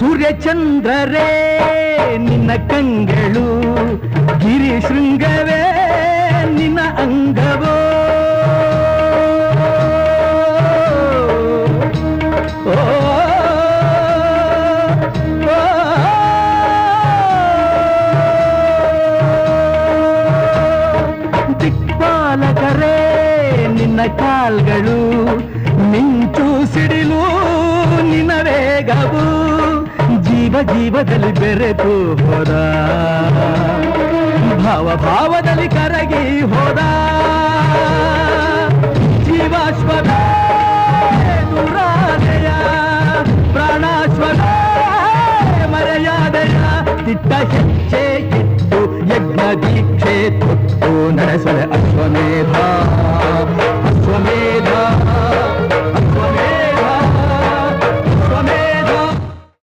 ಸೂರ್ಯಚಂದ್ರರೇ ನಿನ್ನ ಕಂಗಳು, ಗಿರಿ ಶೃಂಗವೇ ನಿನ್ನ ಅಂಗವೋ. ದಿಕ್ಪಾಲಕರೇ ನಿನ್ನ ಕಾಲ್ಗಳು, ಮಿಂಚು ಸಿಡಿಲು ನಿನ್ನ ವೇಗವು, ಜೀವ ಜೀವದಲ್ಲಿ ಬೆರೆತು ಹೋದ, ಭಾವ ಭಾವದಲ್ಲಿ ಕರಗಿ ಹೋದ. ಜೀವಾಶ್ವದ ದುರಾದಯ, ಪ್ರಾಣಾಶ್ವದ ಮರೆಯಾದಯ, ದಿಟ್ಟ ಹೆಜ್ಜೆ ಇಟ್ಟು ಯಜ್ಞ ದೀಕ್ಷೆ ತೊಟ್ಟು ನಡೆಸದ